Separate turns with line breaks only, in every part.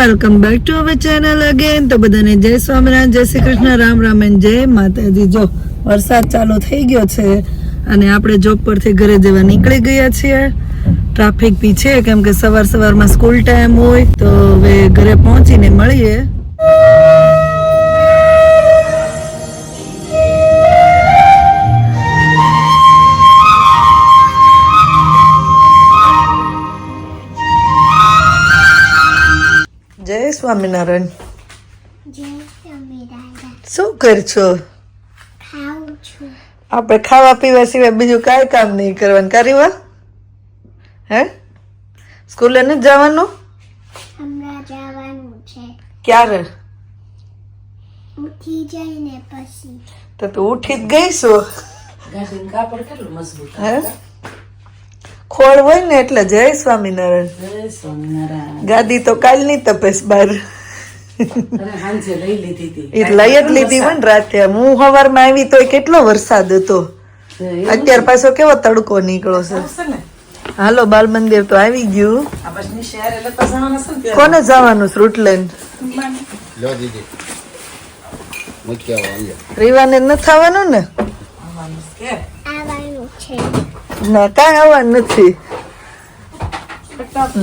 Welcome back to our channel again. તો બધાને જય સ્વામિનારાયણ, જય શ્રી કૃષ્ણ, રામ રામ એન્ડ જય માતાજી. જો વરસાદ ચાલુ થઈ ગયો છે અને આપણે જોબ પરથી ઘરે જવા નીકળી ગયા છીએ. ટ્રાફિક બી છે કેમ કે સવારમાં સ્કૂલ ટાઈમ હોય. તો હવે ઘરે પહોંચીને મળીએ. જય સ્વામિનારાયણ. શું કરશો? આપણે ખાવા પીવા સિવાય બીજું કાંઈ કામ નહીં કરવાનું. કરીવા હે સ્કૂલે નથી જવાનું? ક્યારે?
ઉઠી જઈને પછી.
તો તું ઉઠી જ ગઈ છો? હે ખોળ હોય ને એટલે જય સ્વામિનારાયણ. ગાદી તો કાલની તપેસ બાર લઈ જ લીધી હોય ને રાતે. હું સવારમાં આવી તો કેટલો વરસાદ હતો. અત્યાર પાછો કેવો તડકો નીકળો છે. હાલો બાલ મંદિર તો આવી ગયું. કોને જવાનું છે? રૂટલેન્ડ રીવાને નથી થવાનું ને? ના કાંઈ આવવાનું નથી.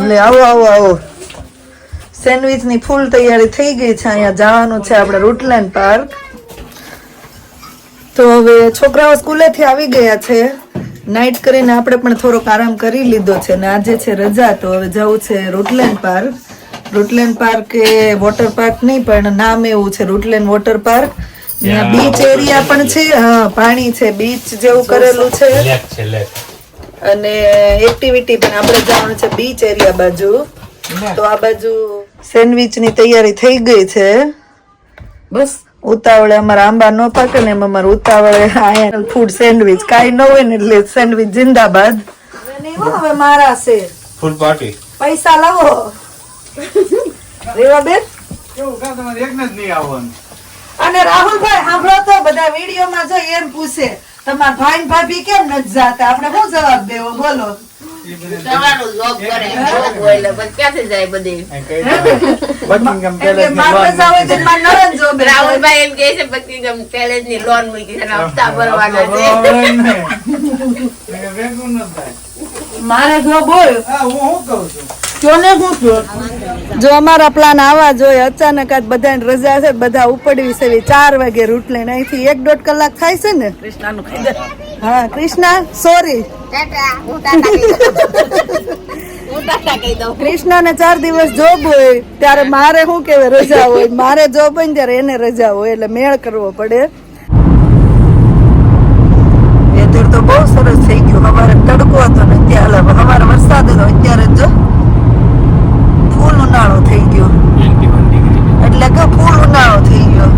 લે આવો આવો આવો. સેન્ડવિચ ની ફૂલ તૈયારી થઈ ગઈ છે. અહીંયા જવાનું છે આપણે રૂટલેન્ડ પાર્ક. તો હવે છોકરાઓ સ્કૂલેથી આવી ગયા છે. નાઇટ કરીને આપણે પણ થોડોક આરામ કરી લીધો છે ને આજે છે રજા. તો હવે જવું છે રૂટલેન્ડ પાર્ક. રૂટલેન્ડ પાર્ક એ વોટર પાર્ક નહીં પણ નામ એવું છે રૂટલેન્ડ વોટર પાર્ક. ત્યાં બીચ એરિયા પણ છે. હા પાણી છે, બીચ જેવું કરેલું છે અને એક્ટિવિટી પણ. આપણે જવાનું છે બીચ એરિયા બાજુ. તો આ બાજુ સેન્ડવિચ ની તૈયારી થઈ ગઈ છે. બસ ઉતાવળે અમારા આંબા ન પાકે ને એમ અમારે ઉતાવળે આયા ફૂડ સેન્ડવિચ કાંઈ ન હોય ને એટલે સેન્ડવિચ જિંદાબાદ. હવે મારા છે ફૂલ પાર્ટી. પૈસા લાવો રેવા બેન. અને રાહુલભાઈ સાંભળો તો બધા વિડીયો માં જો એમ પૂછે તમારા ભાઈ ભાભી કેમ નથી જાતા? આપણે શું જવાબ દેવો બોલો? મારે જો બોલ જો અમારા પ્લાન આવા જોઈએ. અચાનક આજ બધા રજા છે, બધા ઉપડવી છે. 4 વાગે રૂટ લઈને અહીંથી 1-1.5 કલાક થાય છે ને. હા કૃષ્ણા સોરી કૃષ્ણા ને 4 દિવસ જોબ હોય ત્યારે મારે શું કેવાય રજા હોય. મારે જોબ હોય ને ત્યારે એને રજા હોય એટલે મેળ કરવો પડે. વેધર તો બહુ સરસ થઈ ગયું. સવારે તડકો હતો ને અત્યારે સવારે વરસાદ હતો. અત્યારે જો ફૂલ ઉનાળો થઈ ગયો. એટલે કે ફૂલ ઉનાળો થઈ ગયો.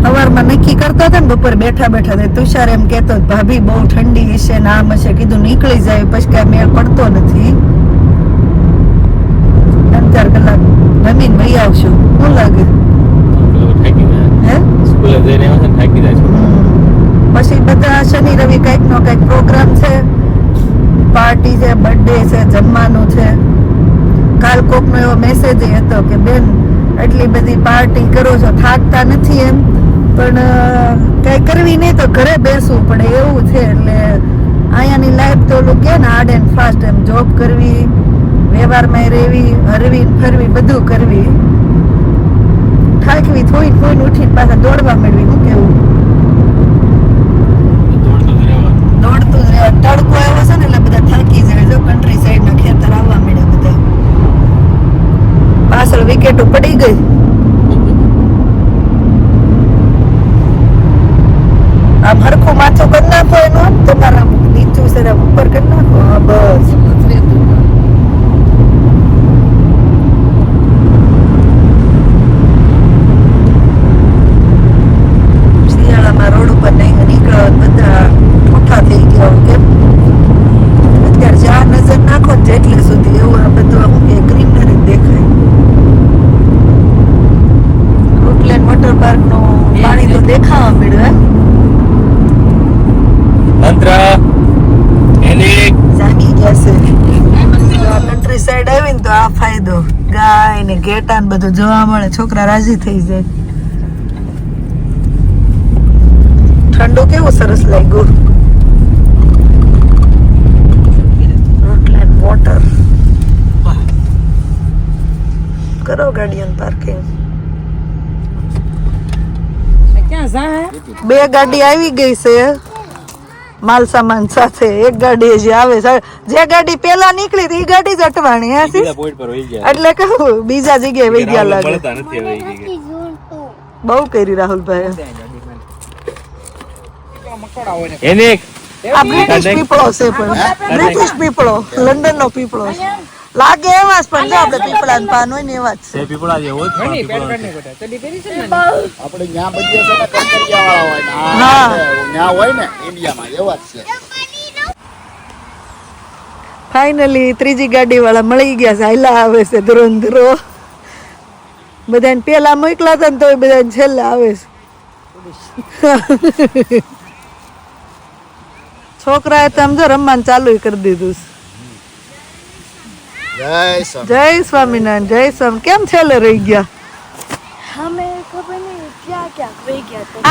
સવારમાં નક્કી કરતા હતા ને બપોર બેઠા બેઠા તુષાર એમ કેતો ભાભી બહુ ઠંડી હશે ને આમ હશે. કીધું નીકળી જાય પછી કઈ મેળ પડતો નથી. 3-4 કલાક રમીને વહી આવશું. શું લાગે? પછી બધા શનિ રવિ કઈક નો કઈક પ્રોગ્રામ છે. પાર્ટી છે, બર્થડે છે, જમવાનું છે. કાલ કોક નો એવો મેસેજ હતો કે બેન એટલી બધી પાર્ટી કરો છો થાકતા નથી એમ? પણ કઈ કરવી નહીં તો ઘરે બેસવું પડે એવું છે. એટલે અહીંયાની લાઈફ તો ઓલું કે ને હાર્ડ એન્ડ ફાસ્ટ એમ. જોબ કરવી, વ્યવહારમાં રહેવી, હરવી ફરવી બધું કરવી. થાકવી થોઈને ઉઠીને પાછા દોડવા મળવી. શું કેવું? દોડતું જ રહેવા. તડકો આવ્યો છે ને એટલે બધા થાકી જાય. જો કન્ટ્રી સાઈડ ના ખેતર આવવા મળ્યા બધા. પાછળ વિકેટો પડી ગઈ. આ હરખું માથું કરી નાખો એનું. તમારા નીચું છે ઉપર કરી નાખો. હા બસ શિયાળામાં રોડ ઉપર નીકળો બધા ઠોઠા થઈ ગયા. કેમ અત્યારે જ્યાં નજર નાખો જેટલે સુધી એવું આ બધું અમુક ગ્રીનરી દેખાય. રૂટલેન્ડ વોટર પાર્ક નું પાણી તો દેખાવા મળ્યું. જાગી ગયા છે. બાજરી સાઈડ આવી ને તો આ ફાયદો, ગાય ને ઘેટા ને બધું જોવા મળે, છોકરા રાજી થઈ જાય. ઠંડુ કેવું સરસ લાગ્યું. રોટલા વોટર કરો ગાડીઓનું પાર્કિંગ. બે ગાડી આવી ગઈ છે માલ સામાન સાથે. એક ગાડી હજી આવે છે. જે ગાડી પેલા નીકળી હતી એ ગાડી જ અટવાણી હે, એટલે કહું બીજા જગ્યાએ વહી ગયા લાગે. બહુ કરી રાહુલભાઈ. આ બ્રિટિશ પીપળો છે, પણ બ્રિટિશ પીપળો, લંડન નો પીપળો લાગે એવા જ, પણ જો આપણે પીપળા પાન હોય ને એવા જ છે. પીપળા જેવો જ આપણે ન્યા બધી છે ને કંકરિયા વાળા હોય ને, હા ન્યા હોય ને ઇન્ડિયામાં એવા જ છે. ફાઇનલી ત્રીજી ગાડી વાળા મળી ગયા છે. હાઈલા આવે છે ધુરંધરો. બધાને પેલા મોકલા હતા ને તો બધાને છેલ્લે આવે છે. છોકરાએ તો આમ જો રમવાનું ચાલુ કરી દીધું. જય સ્વામિનારાયણ. જય સ્વામી. કેમ છેલ્લે રહી ગયા?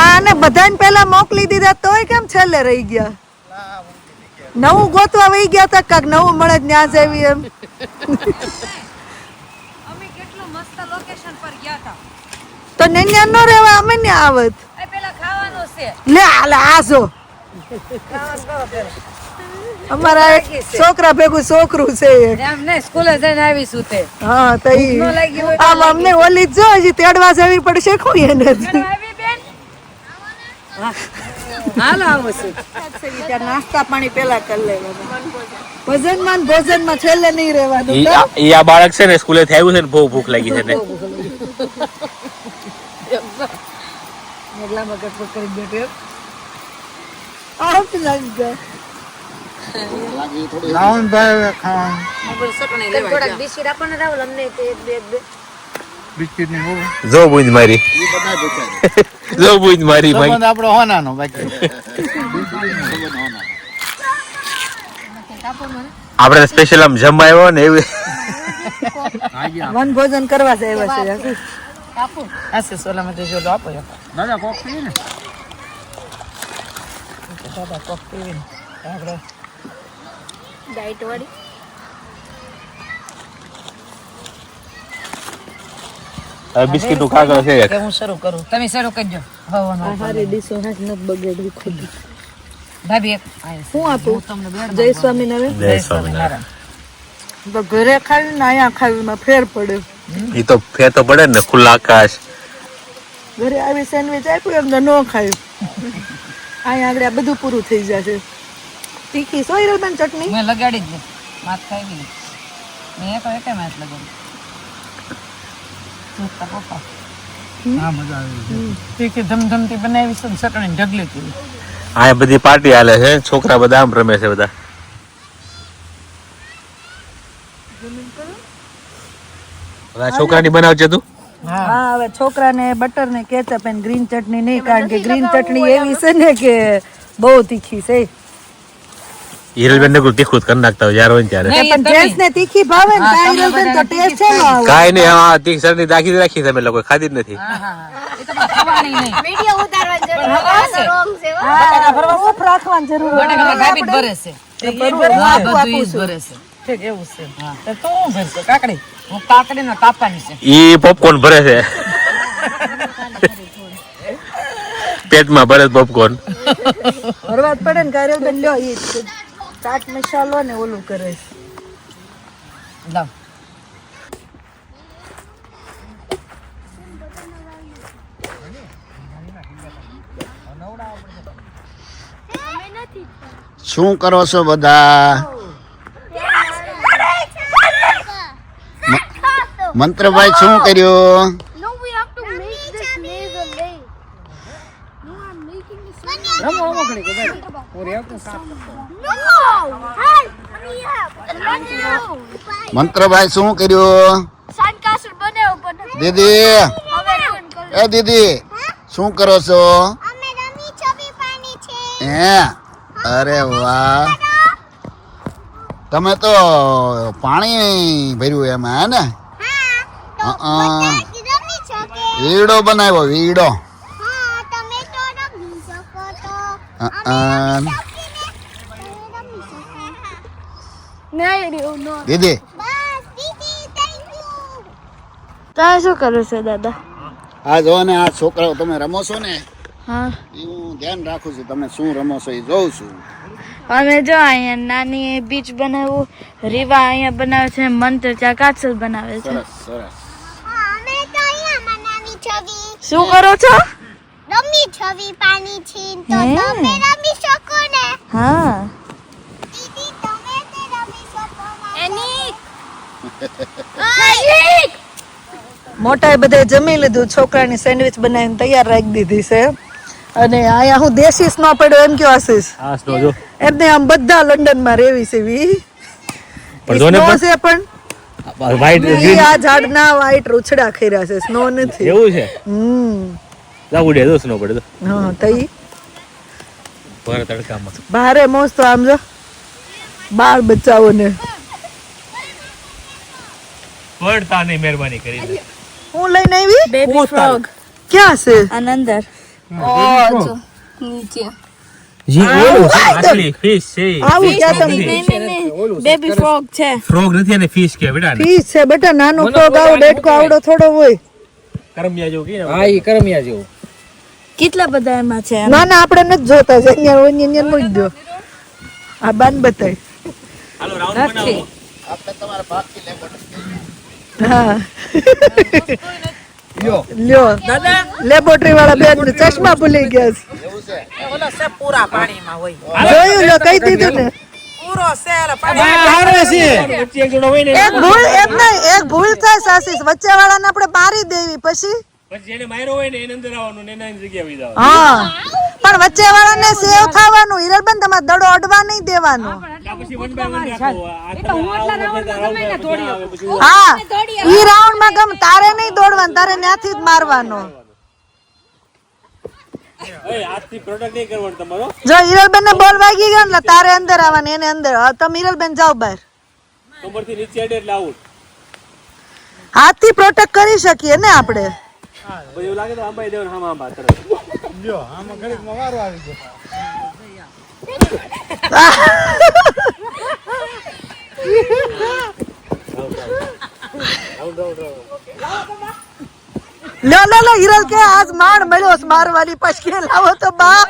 આને બધાને પેલા મોકલી દીધા તોય કેમ છેલ્લે રહી ગયા? નવું ગોતવા વહી ગયા તા, કાક નવું મળે ત્યાં જાવી એમ. અમે કેટલું મસ્ત લોકેશન પર ગયા તા, તો ન્યા ન રહેવા અમે ને આવત. પેલા ખાવાનું છે લે હાલે આજો. અમારા એક છોકરા ભેગું છોકરું છે એમને સ્કૂલે જઈને આવીશું તે. હા તો આમ અમને ઓલી જો હજી તેડવા જવી પડશે. કોઈ એને નાસ્તા પાણી પેલા કરી લેવા. ભોજનમાં છેલ્લે નહીં રહેવાનું. ઈ આ બાળક છે ને સ્કૂલે થી આવ્યું છે ને બહુ ભૂખ લાગી છે ને એટલા મગજ પકડી બેઠો. આઉટ લાગી ગયો. જો બુંદ મારી જો બુંદ મારી આપડો હોનાનો બાકી આપણે સ્પેશિયલ આમ જમવા આવ્યો ને એવી વન ભોજન કરવા છે આવ્યા છે. આપો આસે સોલામાં જો આપો દાદા કોક પી ને દાદા કોક પી ને આપણે ડાઈટ વાળી. બિસ્કિટ કાગળ છે કે હું શરૂ કરું? તમે શરૂ કરજો. મારી ડીશો હાથ ન બગડવી ખુદ. ભાભી હું આપું તમને? જય સ્વામિનારાયણ. જય સ્વામિનારાયણ. તો ઘરે ખાવી ને અહીંયા ખાવીમાં ફેર પડે. ઈ તો ફેર તો પડે ને, ખુલ્લા આકાશ. ઘરે આવી સેન્ડવિચ આપ્યું એમ ન ખાયું. અહીંયા આગળ બધું પૂરું થઈ જશે. તીખી સોયરલબેન ચટણી મેં લગાડી જ માથ ખાઈ ગઈ. મેં એક માથ લગાડી. હા મજા આવી. તીખી ધમધમતી બનાવી છે ચટણી ઢગલી કરી. આ બધી પાર્ટી હાલે છે. છોકરા બધા આમ રમે છે બધા. છોકરાની બનાવજે તું. હા હવે છોકરાને બટર ને કેચઅપ અને ગ્રીન ચટણી નહીં, કારણ કે ગ્રીન ચટણી એવી છે ને કે બહુ તીખી છે. હિરલબેન ને તીખું કરી નાખતા હોય યાર હોય ત્યારે. પણ ટેસ્ટ ને તીખી ભાવે ને હિરલબેન તો ટેસ્ટ છે ને કાઈ નહીં. હા તીખી ચટણી રાખી તમે લોકો ખાધી જ નથી. એ તો ખાવાની નહીં. વિડિયો ઉતારવાની જરૂર છે. હા ભરવા ઉપ રાખવાની જરૂર છે. ભાભી ભરે છે. એ બધું ઈ ભરે છે. ઠીક એવું છે. હા તો તું હું ભરશે કાકડી? હું કાકડી ને કાપવાની છે. ઈ પોપકોર્ન ભરે છે. પેટમાં ભરે પોપકોર્ન. ભરવા પડે ને કારેલ બેન લ્યો. ઈ ચાટ મસાલો ને ઓલું કરે છે. લાવ
શું કરો છો બધા? મંત્રભાઈ શું કર્યું? મંત્રભાઈ શું કર્યું? દીદી એ દીદી શું કરો છો? હે અરે વાહ. તમે તો પાણી ભર્યું એમાં હે ને વીડો બનાવ્યો વીડો દીદી
તમે શું કરો છો દાદા?
આ જો ને આ છોકરાઓ તમે રમો છો ને
હા,
એ હું ધ્યાન રાખું છું તમે શું રમો છો એ જોઉં છું.
અમે જો અહીંયા નાની બીચ બનાવ્યું, રીવા અહીંયા બનાવે છે, મંત્ર ચા કાચલ બનાવે છે.
સરસ સરસ.
શું કરો છો?
રમી છવી પાણી છીન તો
હે.
તમે રમી શકો ને
હા,
દીદી તમે તે રમી શકો ને એનિક
મોટાએ બધે જમી લીધું, છોકરાની સેન્ડવિચ બનાવીને તૈયાર રાખી દીધી છે. અને અહીંયા હું દેશી સ્નો પડ્યો એમ કયો આશીષ
આ સ્નો જો
એમને આમ બધા લંડનમાં રેવી છે વી
પણ જો ને
સ્નો
પણ-
છે પણ
વ્હાઈટ
ઈ આ ઝાડના વ્હાઈટ રૂછડા ખેર્યા છે, સ્નો નથી.
એવું છે
હમ
ઉડે દો સ્નો પડે તો
હા તઈ
ભર તડકામાં
ભારે મોજ તો આમ જો બાળ બચ્ચાઓને
પડતા નહીં મહેરબાની કરીને
હું લઈને આવી
બેબી ફ્રોગ
ક્યાં છે
અંદર
માછલી ફિશ છે
આવું ક્યાં તમે
બેબી ફ્રોગ છે.
ફ્રોગ નથી અને ફિશ કે બેટા
ફીસ છે બેટા, નાનો ફ્રોગ આવો ડેટકો આવડો થોડો હોય.
કરમિયા જેવું કે
હા ઈ કરમિયા જેવું.
કેટલા બધા એમાં છે?
ના ના આપણે નથી જોતા છે, અહીંયા હોય ને અહીંયા મૂકી દો. આ બાન બતાય.
હાલો રાઉન્ડ બનાવો
આપણે તમારા ભાગથી લેવો
હા લ્યો લેબોરેટરી વાળા બેન ને ચશ્મા ભૂલી ગયા છે.
એવું છે.
જોયું લો, કહી દીધું ને.
વચ્ચે એક જોડો હોય ને
એક ભૂલ એમ નહીં, એક ભૂલ થાય સાસીસ, વચ્ચે વાળાને આપણે મારી દેવી પછી.
પછી જેને માર્યો હોય ને એને અંદર આવવાનું ને એના જગ્યાએ વહી જવાનું.
હા પણ વચ્ચે વાળાને સેવ થવાનું. હિરલબેન તમારે દડો અડવા નહીં દેવાનો.
પછી one by one રાખો. આ તમે આવે પછી
હા ઈ રાઉન્ડ માં ગમ તારે નહીં દોડવાનું, તારે ત્યાંથી જ મારવાનો.
ઓય આજથી પ્રોડક્ટ નહીં કરવાનું તમારો
જો હિરલબેન ને બોલ વાગી ગયો ને તારે અંદર આવવાનું, એને અંદર. હવે તમે હિરલબેન જાઓ બહાર.
કમરથી નીચે અડે એટલે આઉટ.
હાથથી પ્રોટેક્ટ કરી શકીએ ને આપણે.
પછી એવું લાગે તો આંબાઈ દેવાનું હામ આંબા તરત
લો લો લો હિરલ કે આજ માણ મળ્યો છે મારવાની, પછી કે લાવો તો બા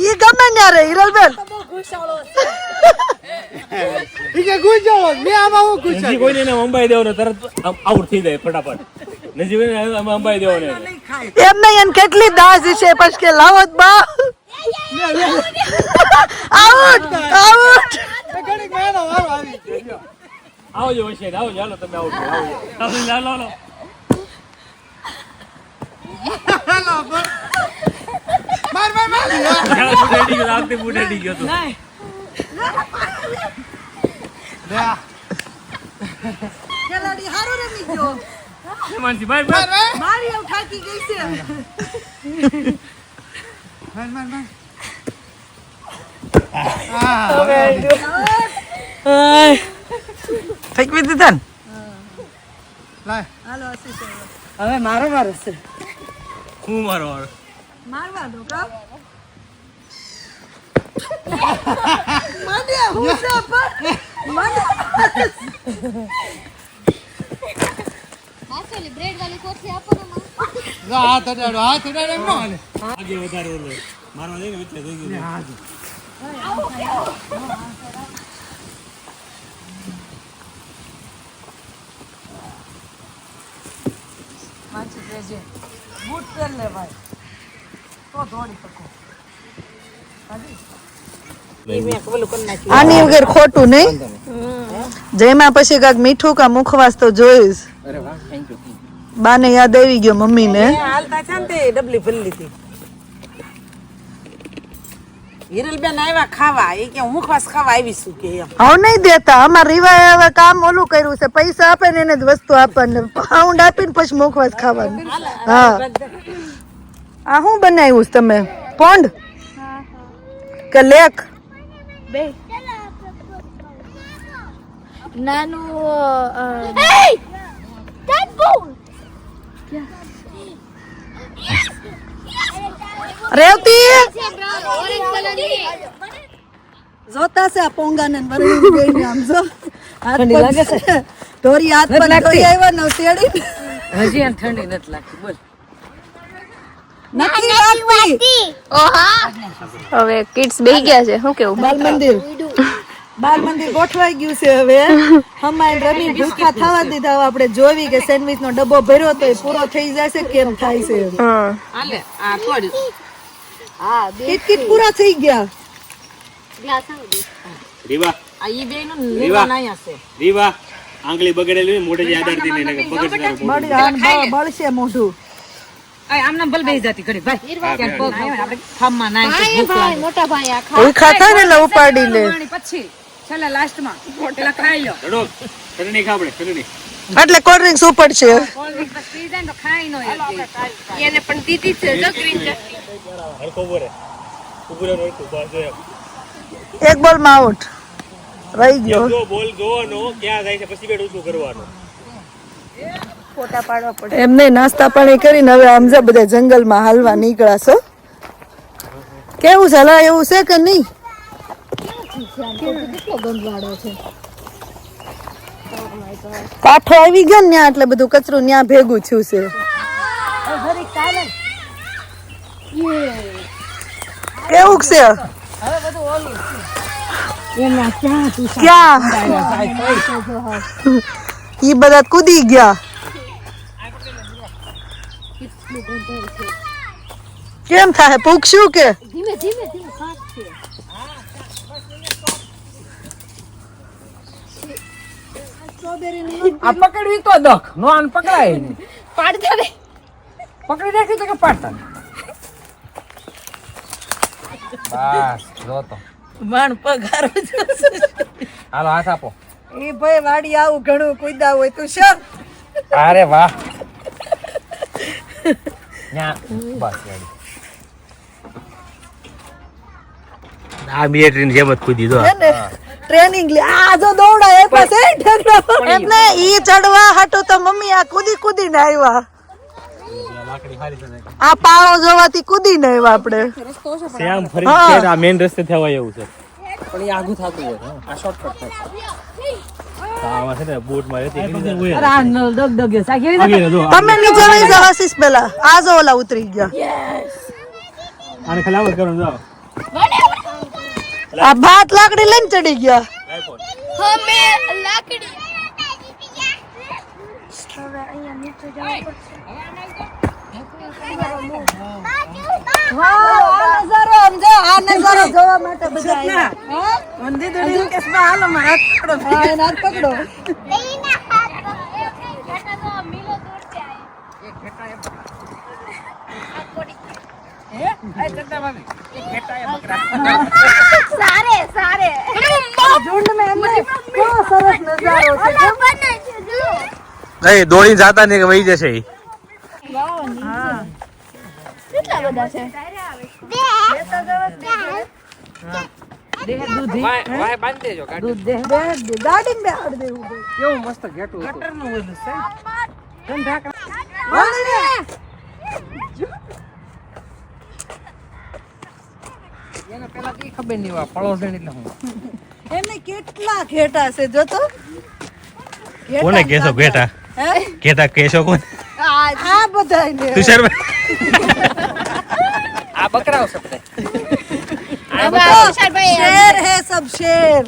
ઈ ગમે ને રે હિરલબેન.
નજીક હોય ને એને અંબાઈ દેવાનો તરત આઉટ થઈ જાય ફટાફટ. નજીક હોય ને આમાં અંબાઈ દેવાનો એને.
એમ નહીં, એને કેટલી દાસ છે, પછી કે લાવો તો બા આઉટ આઉટ.
આવજો વૈશ્ય આવજો હાલો તમે આઉટ આવજો હાલો હાલો બુઢેડી ગયો તો
ખેલાડી હારો રમી ગયો,
માનસી ભાઈ ભાઈ
મારી આવ થાકી ગઈ છે. ફેંકવી દીધા ને. હવે મારો વારો છે.
હું મારો વારો
મારવા દો કા. મને હું છે પણ મને
આસોલી બ્રેડ વાળી કોથળી આપો ને માં
આગે વધારે ઓલો મારવા દે ને વચ્ચે થઈ ગયું
વાંચી લેજે. બૂટ પહેર લે ભાઈ તો દોડી શકો. આની વગર ખોટું નહીં. જેમાં પછી કાંઈક મીઠું કા મુખવાસ તો જોઈશ. બાને યાદ આવી ગયો મમ્મીને.
હાલતા છે ને તે ડબલી ભરી લીધી. હિરલબેન આવ્યા ખાવા, એ કે મુખવાસ ખાવા આવીશું કે એમ.
હવે નહીં દેતા. અમાર રીવાએ હવે કામ ઓલું કર્યું છે, પૈસા આપે ને એને જ વસ્તુ આપવાની, પાઉન્ડ આપીને પછી મુખવાસ ખાવાનું. હા આ શું બનાવ્યું છે તમે? પોંડ કે લેક?
બે નાનું
રેવતી જોતા છે આ પોંગાને વરણી ગઈને આમ જો ઠંડી લાગે છે તોરી હાથ પર ધોઈ આવ્યા ન તેડી
હજી આમ ઠંડી નથી લાગતી બોલ
નથી લાગતી
હવે કિડ્સ બેહી ગયા છે શું કેવું
બાલ મંદિર ગોઠવાઈ ગયું છે હવે હમાય રમી ભૂખા થવા દીધા હવે આપણે જોવી કે સેન્ડવિચ નો ડબ્બો ભર્યો તો એ પૂરો થઈ જશે કેમ થાય છે
હાલે આ થોડી
કિટકિટ પૂરા થઈ ગયા
રીવા
આ ઈ બેયનું લેવાના અહીંયા છે
રીવા આંગળી બગડેલી મોઢે જ આધારતી નહીં નકર બગડશે
બળશે મોઢું
આમને બલ બેહી જતી ઘડી ભાઈ ક્યાં પગ ના હોય ને આપણે ખામમાં નાખી ભૂખ લાગે
મોટા ભાઈ આ
કોઈ ખાતા ને એટલે ઉપાડી લે
પાણી પછી છેલ્લે લાસ્ટમાં પેલા ખાઈ લો
રડો ચટણી ખા આપણે ચટણી
એટલે કોલ્ડ ડ્રિંક્સ ઉપડશે
કોલ્ડ ડ્રિંક બસ પી જાય ને તો ખાઈ નો
એને પણ દીધી છે જો ગ્રીન ચટણી
હરકો બોરે ઉભરે હરકો બસ જો
એક બોલ માં આઉટ રહી ગયો
જો બોલ જોવાનો ક્યાં જાય છે પછી બેઠું શું કરવાનું
ફોટા પાડવા પડે
એમને નાસ્તા પાણી કરીને હવે આમજા બધા જંગલમાં હાલવા નીકળાશો કેવું છે લા એવું છે કે નહીં કાઠો આવી ગયો ને ત્યાં એટલે બધું કચરું ત્યાં ભેગું થયું છે કેવું છે ક્યાં ઈ બધા કૂદી ગયા કેમ થાય પૂછશું કે
ધીમે ધીમે ધીમે ફાસ્ટ છે
આ પકડવી તો દખ નો આન પકડાય નહીં
પાડતા રે
પકડી રાખી તો કે પાડતા બસ જો તો
માણ પગારો
હાલો હાથ આપો
એ ભાઈ વાડી આવું ઘણું કુદા હોય તું શું
અરે વાહ ન્યા બસ રેડી
આ મિલિટરી જેમ જ કૂદી દો
ટ્રેનિંગ લે આ જો દોડા એ પાસે એટલે ઈ ચડવા હાટો તો મમ્મી આ કૂદી કૂદીને આવ્યા આ પાળો જોવાથી કૂદીને આવ્યા આપણે
શ્યામ ફરી આ મેઈન રસ્તે થવા એવું છે
પણ એ આગું થતું હોય આ શોર્ટકટ થાય
આમાં છે ને બોટ માં રહેતી
અરે આ દગ દગે સાકી
તમે નીચે વહી જાવ આશીષ પેલા આ જો ઓલા ઉતરી ગયા
આને ખલાવત કરો જાઓ
આ ભાત લાકડી લઈને ચડી ગયા
હમે લાકડી હવે અહીંયા નીચે જવું પડશે
આ નજારો જોવા માટે બધા આવ્યા.
મંદિર દોડી કેસમાં હાલો મારા હાથ પકડો
હા, એના હાથ પકડો
लेना हाथ घटा तो मिलो दूर से आए
એક ઘેટા એ હે આ ચંદા ભાભી એક ઘેટા એ બકરા
सारे सारे
ઝુંડ મેં એમને કેવો સરસ નજારો છે
ओला बना जो
નહીં દોડી જાતા ને કે વહી જશે ઈ.
કેટલા બધા છે
વાય બાંધી દેજો ગાડી
ગાડી બેહાડ દેવું ભાઈ.
કેવું મસ્ત ઘેટું હતું ગટરનું ઓલું છે ધન ઢાકણા એને પેલા ઈ ખબર નહીં વા ફળો છે એટલે હું
એમને કેટલા ઘેટા છે જો તો
કોને કેસો બેટા
હે
કેતા કેસો કોણ
આ બધાય ને
આ બકરાઓ છે બધા
शेर है सब शेर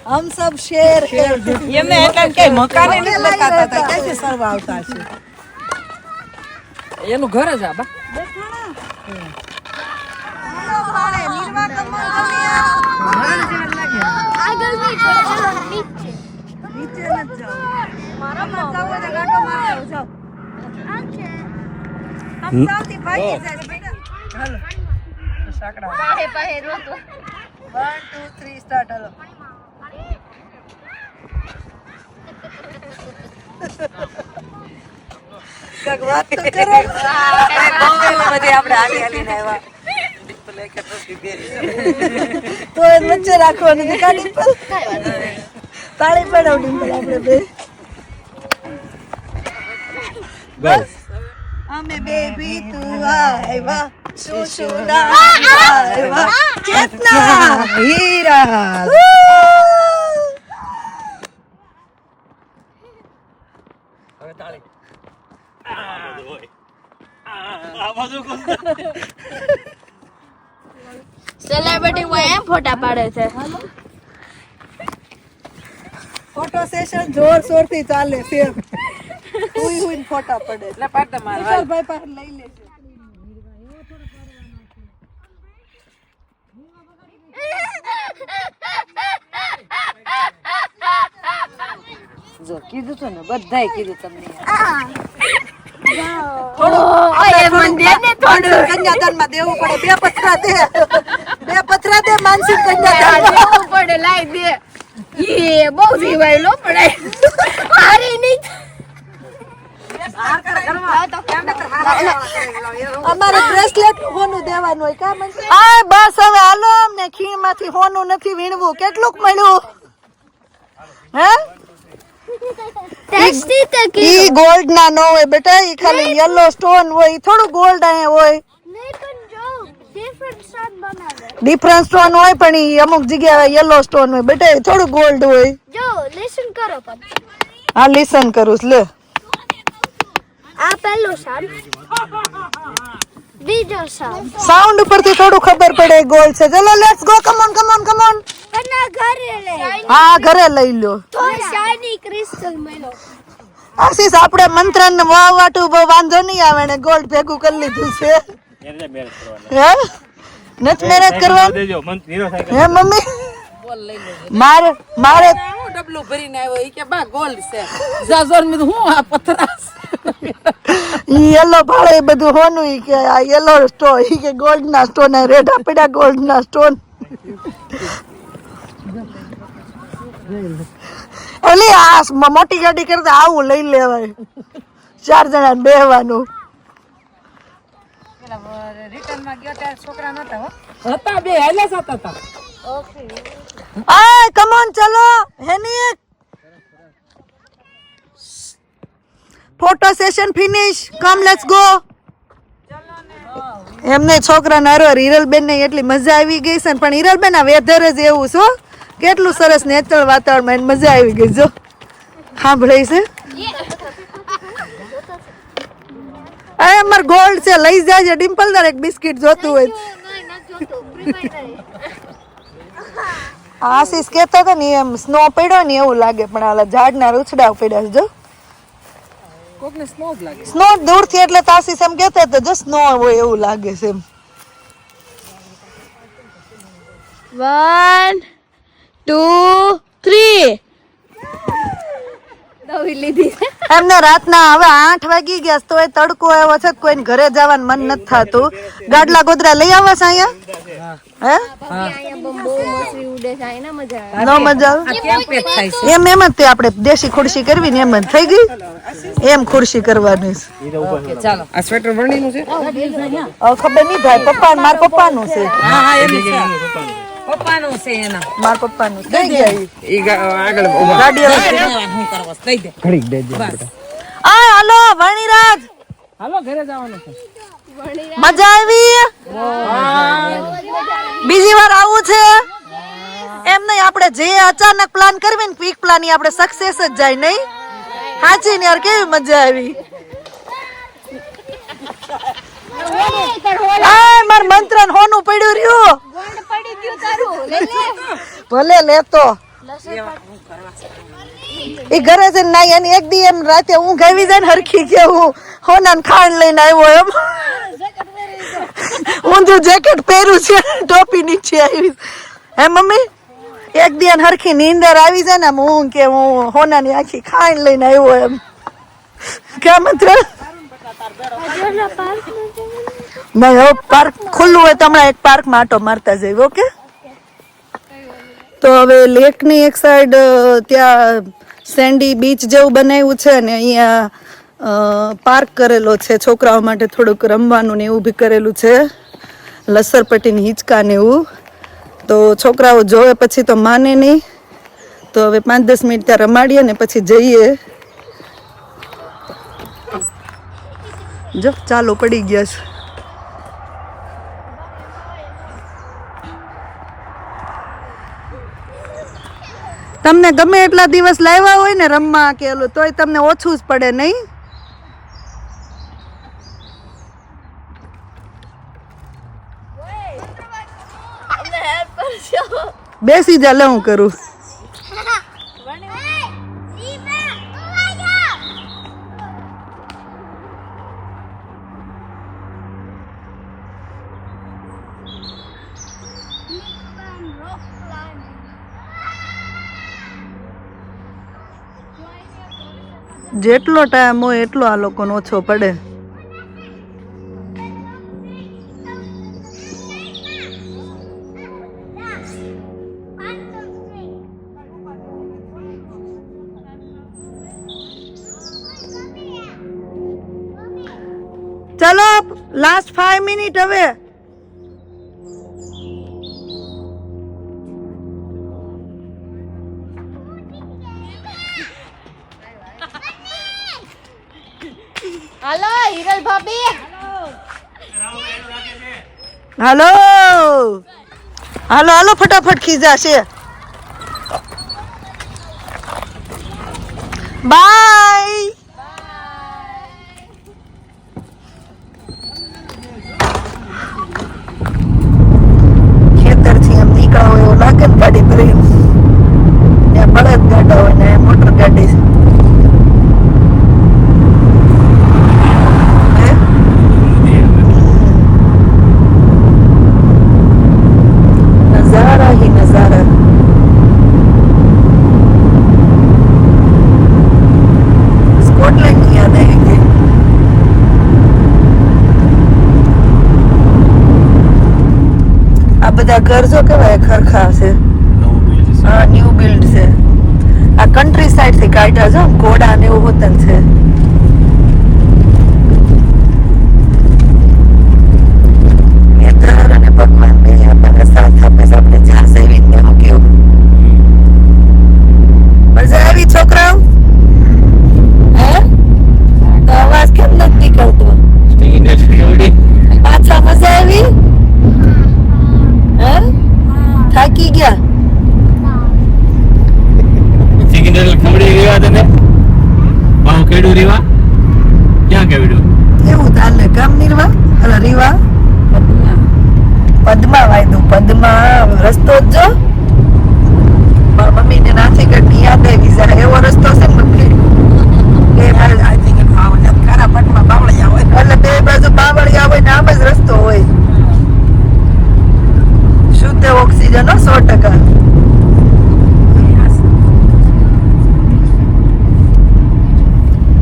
हम सब शेर है
એમને એટલે કે મકાને નથી બતાતા હતા ક્યાંથી સરવા આવતા છે એનું ઘર જ આ બા
आगल भी चलो नीचे
નીચે ન જાઓ મારા જાવ ને ગાટો મારી આવો જાઓ હમ સાથી ભાગી જાય બેટા હાલો
સાકડા
પાહે પાહે રોતો
1 2 3 સ્ટાર્ટ હાલો કાક વાત તો કરો
બધી આપણે હાલી હાલીને આવ્યા ડિસ્પ્લે કે તો
તો એ વચ્ચે રાખવાની છે ગાડી પર તાળી પડાવ ડિમ્પલ આપણે બે.
બસ
અમે બેબી તું આવ્યા શું ના આવ્યા ચેતના હીરા.
હવે તાળી આ બાજુ
સેલિબ્રિટી માં એમ ફોટા પાડે છે.
ફોટો સેશન જોરશોર થી ચાલે છે. હુઈ ફોટા પડે.
એટલે પાડ તમારે
વિશાલભાઈ પાસે લઈ લેજો.
જો કીધું તો ને બધાય કીધું તમને
કન્યાદાનમાં દેવું પડે. બે પથરા દે માનસિક કન્યાદાન
પડે લાઈ દે. એ બહુ જીવાય લો પડે. મારી નહીં.
અમારે બ્રેસલેટ હોનું દેવાનું હોય કા મને. આ બસ હવે હાલો અમને ખીણ માંથી હોનું નથી વીણવું. કેટલુંક મળ્યું હે?
ટેસ્ટી તે
ઈ ગોલ્ડ ના નો હોય બેટા. ઈ ખાલી યલો સ્ટોન હોય. ઈ થોડું ગોલ્ડ આયા હોય.
નહીં પણ જો ડિફરન્ટ સ્ટોન બનાવે.
ડિફરન્ટ સ્ટોન હોય પણ ઈ અમુક જગ્યાએ યલો સ્ટોન હોય બેટા. ઈ થોડું ગોલ્ડ હોય.
જો લેસન કરો પણ.
હા લિસન કરું છું, લે.
આ પહેલું સાઉન્ડ. બીજો સાઉન્ડ.
સાઉન્ડ ઉપરથી થોડું ખબર પડે ગોલ્ડ છે. ચલો લેટ્સ ગો. કમ ઓન
પણ આ ઘરે લે.
હા ઘરે લઈ લો.
તો શાઇની ક્રિસ્ટલ મળ્યો.
આશીષ આપણે મંત્રન વાટું બહુ વાંધો નહીં આવે ને ગોલ્ડ ભેગું કરી લીધું છે.
એને મેરેજ કરવાના
હે નથી મેરેજ કરવાનું
દેજો મન હીરો થાય
હે મમ્મી.
બોલ લઈ લેજો
મારે
હું ડબલું ભરીને આવ્યો ઈ કે બા ગોલ્ડ છે જાજોર મે હું આ પથરા
ઈ યલો ભાડે બધું હોનું. ઈ કે આ યલો સ્ટોન. ઈ કે ગોલ્ડ ના સ્ટોન. રેડા પડ્યા ગોલ્ડ ના સ્ટોન. ઓલી આ મોટી ગાડી કરતા આવું લઈ લેવાય. 4 જણા બેહવાનું.
રિટર્ન માં ગયો ત્યારે છોકરા નતા હતા બે હાલે જતા હતા.
આય કમ ઓન ચલો હેની. Photo session finish. Come let's go. એમને છોકરા નારો હિરલબેન ને એટલી મજા આવી ગઈ છે પણ હિરલબેન આ વેધર જ એવું છે. કેટલું સરસ નેચરલ વાતાવરણ. મજા આવી ગઈ. જો સાંભળાય છે. આ અમાર ગોલ્ડ છે. લઈ જાજે ડિમ્પલ. તાર એક બિસ્કિટ જોતું હોય. આશીષ કેતો હતો ને એમ સ્નો પડ્યો ને એવું લાગે પણ આલા ઝાડના રૂછડા પડ્યા છે. જો
કોકને સ્નો જ લાગે.
સ્નો દૂર થી એટલે આશીષ એમ કેતો હતો જો સ્નો હોય એવું લાગે છે એમ.
1 2 3 દવી લીધી.
એમને રાતના હવે 8 વાગી ગયા તો એ તડકો આવ્યો છે. કોઈને ઘરે જવાનું મન નથી થતું. ગાડલા ગોદરા લઈ આવે છે અહીંયા હે?
અહીંયા બહુ મસ્તી ઉડે છે. આના મજા આવે.
નો મજા આવે.
આ કેમ પેક થાય છે
એમ જ તે આપણે દેશી ખુરશી કરવી ને એમ જ થઈ ગઈ. એમ ખુરશી કરવાની છે.
ચાલો આ સ્વેટર વર્ણીનું છે
હવે ખબર નહીં ભાઈ. પપ્પા મારા પપ્પાનું છે.
હા હા એનું છે પપ્પાનું છે એના
મારા પપ્પાનું થઈ ગયા
ઈ આગળ
ગાડી હવે.
હું કરવા દઈ દે ઘડીક દઈ દે
આ હાલો વણિરાજ.
હાલો ઘરે જવાનું છે
મજા આવી. બીજી વાર આવું છે એમ નહીં. આપણે જે અચાનક પ્લાન કરવી ને ક્વિક પ્લાન આપણે સક્સેસ જ જાય નહીં. સાચી ને યાર કેવી મજા આવી. આ માર મંત્રન હોનું પડ્યું રહ્યું. ભલે લેતો એ ઘરે છે ના. એની એક દી એમ રાતે ઊંઘ આવી જાય ને હરખી કે હું હોના ખાંડ લઈને આવ્યો એમ. ઊંધું જેકેટ પહેર્યું છે ટોપી નીચે આવી. હે મમ્મી એક દી હરખી નીંદર આવી જાય ને હું કે હું હોનાની આખી ખાંડ લઈને આવ્યો એમ. ક્યાં મંત્ર નહીં. હવે પાર્ક ખુલ્લું હોય તો હમણાં એક પાર્કમાં આટો મારતા જઈએ. ઓકે તો હવે લેકની એક સાઈડ ત્યાં સેન્ડી બીચ જેવું બનાવ્યું છે ને અહીંયા પાર્ક કરેલો છે છોકરાઓ માટે. થોડુંક રમવાનું ને એવું બી કરેલું છે. લસરપટ્ટીની હિંચકા ને એવું. તો છોકરાઓ જોવે પછી તો માને નહીં. તો હવે 5-10 મિનિટ ત્યાં રમાડીએ ને પછી જઈએ. જો ચાલો પડી ગયા છે. તમને ગમે એટલા દિવસ લાવ્યા હોય ને રમવા કે ઓલું તોય તમને ઓછું જ પડે નહીં. બેસી જા લે હું કરું. જેટલો ટાઈમ હોય એટલો આ લોકોનો ઓછો પડે. ચલો લાસ્ટ 5 મિનિટ હવે.
હાલો હિરલ ભાભી
હાલો હાલો હાલો ફટાફટ ખીજા છે. બાય. ખેતરથી એમ નીકળ્યા હોય એવું લાગે ને ગાડી ભરી. ત્યાં બળદ ગાડા હોય ને મોટર ગાડી. नजारा ही नजारा. स्कॉटलैंड की याद आएगी. આ બધા ઘર જો કેવાય ખરખા છે. હા ન્યુ બિલ્ડ છે. આ કન્ટ્રી સાઈડ થી કાઢ્યા છે. ઘોડા ને એવું હોતન છે. અને ભગવાન બે આપણને સાથ આપે છે. આપણે જ્યાં સેવી ને હું કેવું મજા આવી છોકરાઓ. હે તો અવાજ કેમ નથી નીકળતો? પાછા મજા આવી? હે થાકી ગયા? એવું તાલે કામ નીરવા અરે રીવા પદ્મા વાયદું પદ્મા રસ્તો જ જો. મારા મમ્મી ને નાથી ગઢની યાદ આવી જાય એવો રસ્તો છે ને મમ્મી. એ મારે આઈ થિંક ખરા પટમાં બાવળિયા હોય એટલે બે બાજુ બાવળિયા હોય ને આમ જ રસ્તો હોય. શુદ્ધ ઓક્સિજન 100%.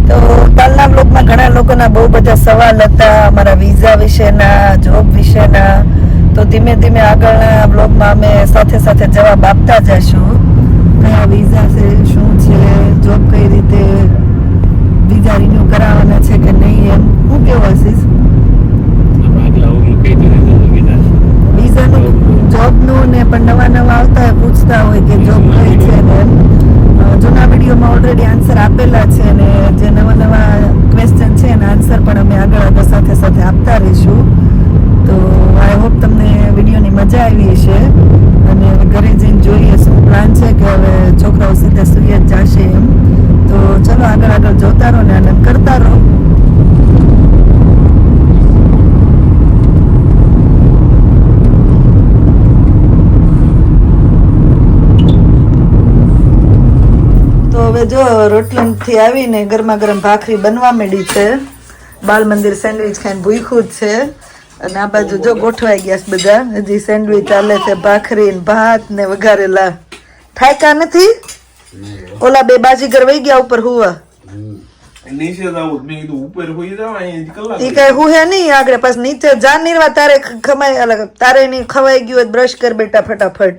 તો કાલના બ્લોગમાં ઘણા લોકોના બહુ બધા સવાલ હતા અમારા વિઝા વિશેના, જોબ વિશેના. તો ધીમે ધીમે આગળના બ્લોગમાં અમે સાથે સાથે જવાબ આપતા જઈશું. કયા વિઝા છે, શું છે, જોબ કઈ રીતે, વિઝા રિન્યુ કરાવવાના છે કે નહીં એમ. હું કેવું હશીશ વિઝાનું જોબનું ને પણ નવા આવતા હોય પૂછતા હોય કે જોબ કઈ છે ને એમ. જૂના વિડીયોમાં ઓલરેડી આન્સર આપેલા છે ને જે નવા ક્વેશ્ચન છે એના આન્સર પણ અમે આગળ સાથે સાથે આપતા રહીશું. તો આઈ હોપ તમને વિડીયોની મજા આવી હશે. અને હવે ઘરે જઈને જોઈએ શું પ્લાન છે કે હવે છોકરાઓ સીધા સુઈ જ જશે એમ. તો ચલો આગળ જોતા રહો ને આનંદ કરતા રહો. તો હવે જો રોટલીથી આવીને ગરમા ગરમ ભાખરી બનવા માંડી છે. બાલ મંદિર સેન્ડવિચ ખાઈને ભૂખ્યું જ છે. અને આ બાજુ જો ગોઠવાઈ ગયા છે બધા. હજી સેન્ડવિચ ચાલે છે, ભાખરી ને ભાત ને વઘારેલા. ઠાયકા નથી? ઓલા બે બાજીગર વહી ગયા ઉપર હુવા.
નીચે જાવું મેં કીધું ઉપર હોઈ જાવ અહીં કલાક
ઈ કઈ હુહે નહીં આગળ પાછ નીચે જા નીરવા તારે ખમાય તારે ની ખવાઈ ગયું હોય બ્રશ કર બેટા ફટાફટ.